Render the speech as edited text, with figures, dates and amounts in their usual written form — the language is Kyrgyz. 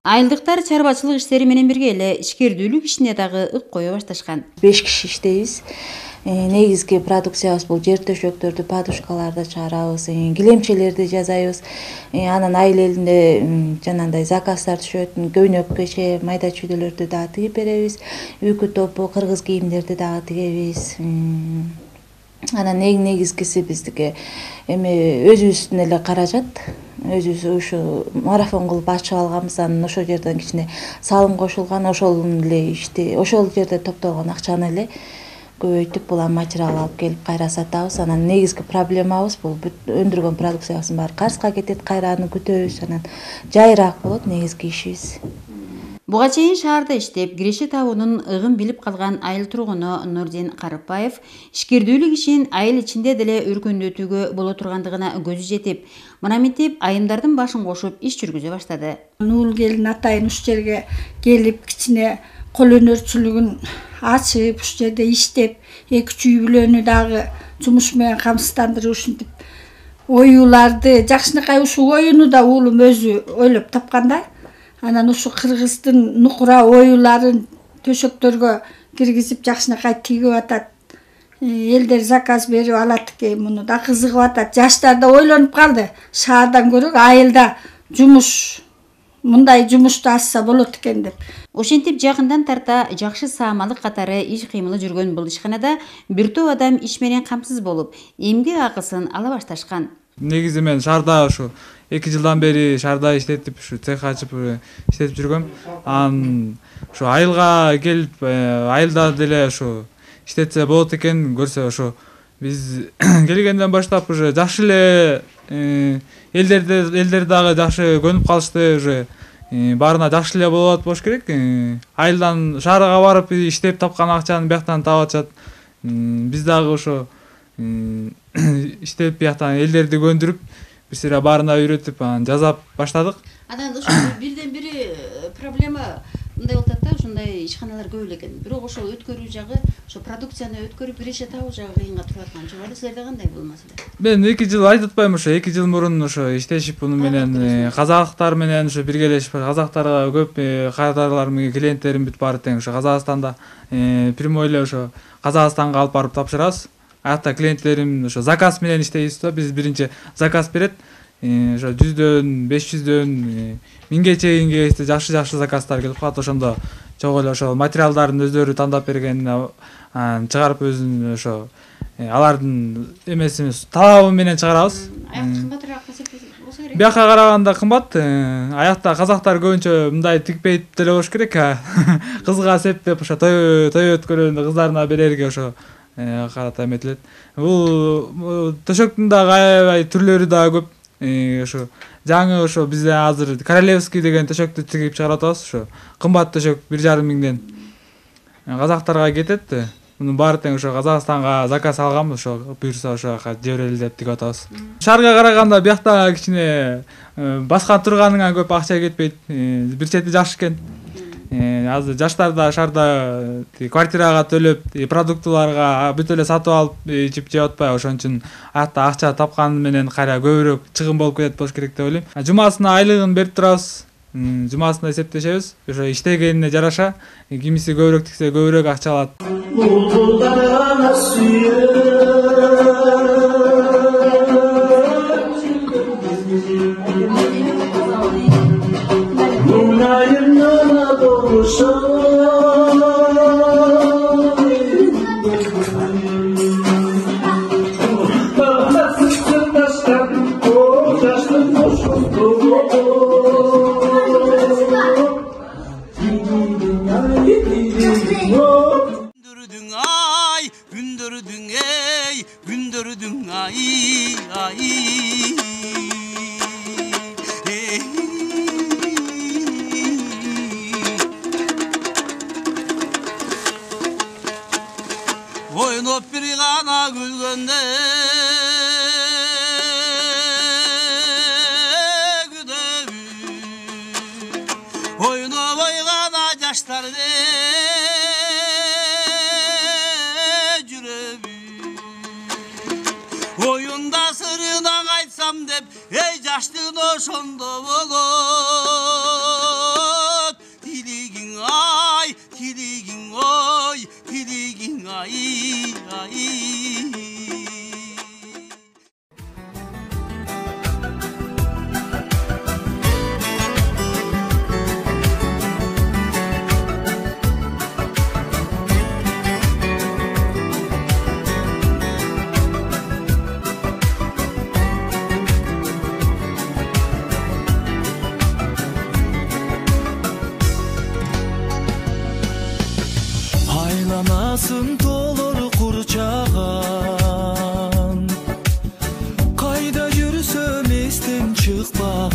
Айылдыктар чарбачылык иштери менен бирге эле ишкердүүлүк ишине дагы ык кое башташкан. 5 киши иштейбиз. Негизги продукциябыз бул жер төшөктөрдү, подушкаларды чыгарабыз, килемчелерди жасайбыз. Анан айыл элинде жанагындай заказдар түшөт, көйнөк кеше, майда чүйдөлөрдү дагы тигип беребиз. Үкү топу, кыргыз кийимдерди дагы тигебиз. Анан негизгиси биздики өзүбүздүн эле каражат. Өзүбүз ушу марафон кылып ачып алганбыз. Анан ошол жерден кичине салым кошулган, ошол эле ишти, ошол жерде топтолгон акчаны эле көбөйтүп булар материал алып келип кайра сатабыз. Анан негизги проблемабыз бул өндүргөн продукциябыздын баары Карска кетет, кайра аны күтөбүз. Анан жайыраак болот негизги ишибиз. Буга чейин шаарда иштеп, киреше табуунун ыгын билип калган айыл тургуну Нурдин Карыпбаев ишкердүүлүк ишин айыл ичинде деле өркөндөтүүгө боло тургандыгына көзү жетип, мына мынтип айымдардын башын кошуп иш жүргүзө баштады. Нуул келин атайын уш жерге келип, кичине кол өнөрчүлүгүн ачып, уш жерде иштеп, эки үч үй бүлөнү дагы жумуш менен камсыздандырып, ушинтип оюларды жакшынакай ушул оюну да уулум өзү ойлоп тапкан да. Анан ушу кыргыздын нукура оюларын төшөктөргө киргизип жакшынакай тигип атат. Элдер заказ берип алат экен, муну да кызыгып атат. Жаштар да ойлонуп калды. Шаардан көрө айылда жумуш, мындай жумушту ачса болот экен деп. Ошентип жакындан тарта жакшы саамалык катары иш кыймылы жүргөн бул ишканада бир топ адам иш менен камсыз болуп, эмгек акысын ала башташкан. Негизи мен шаарда ушу 2 жылдан бери шаарда иштетип, ушу цех ачып иштетип жүргөм. Анан ушу айылга келип, айылда деле ушу иштетсе болот экен көрсө, ушу биз келгенден баштап уже жакшы эле элдер дагы жакшы көнүп калышты, уже баарына жакшы эле болуш керек. Айылдан шаарга барып иштеп тапкан акчаны бияктан таап атышат. Биз дагы ошо иштеп бияктан элдерди көндүрүп, бир сыйра баарына үйрөтүп, анан жасап баштадык. Анан ошо бирден бири проблема мындай болуп атат да, ушундай ишканалар көп эле экен. Бирок ошол өткөрүү жагы, ошо продукцияны өткөрүп киреше табуу жагы кыйынга туруп аткан. Жогору силерде кандай бул маселе? Мен 2 жыл айтып атпайм, ошо 2 жыл мурун ошо иштешип, муну менен казактар менен ошо биргелешип, казактарга көп катарларым, клиенттерим бүт баары тең ошо Казакстанда прямой эле ошо Казакстанга алып барып тапшырабыз. Аякта клиенттерим ошо заказ менен иштейбиз да. Биз биринчи заказ берет. Ошо 100дөн, 500дөн, 1000ге чейинги жакшы заказдар келип калат. Ошондо чогуу эле ошо материалдарын өздөрү тандап берген, чыгарып өзүн ошо алардын эмесин талабы менен чыгарабыз. Аякта кымбатыраак болсо керек. Бияка караганда кымбат. Аякта казактар көбүнчө мындай тикпейт деле болуш керек. Кызга септеп ошо той өткөргөндө кыздарына берерге ошо карата эметилет. Бул төшөктүн дагы аябай түрлөрү дагы көп. Ошо жаңы ошо бизде азыр королевский деген төшөктү тигип чыгарып атабыз. Ошо кымбат төшөк 1,5 миңден казактарга кетет. Муну баары тең ошо Казакстанга заказ алганбыз, ошо буйрса ошо жиберели деп тигип атабыз. Шаарга караганда биякта кичине баскан турганыңан көп акча кетпейт. Бир чети жакшы экен. Азыр жаштар да шаарда квартирага төлөп, продуктыларга бүт эле сатып алып ичип жеп атпай, ошон үчүн аякта акча тапкан менен кайра көбүрөөк чыгым болуп кетет болуш керек деп ойлойм. Жумасына айлыгын берип турабыз. Жумасына эсептешебиз. Ошо иштегенине жараша, кимиси көбүрөөк тиксе көбүрөөк акча алат. Gündürdün ay Oynop bir gana gülgönde Oynop oygana yaşlarda Oyunda sırrına kaytsam dep, ey yaşlığın oşonda olur. oy tiligin ay ay. Aylanasın dolur kurcağın, kayda yürüsem estin çıkmağın.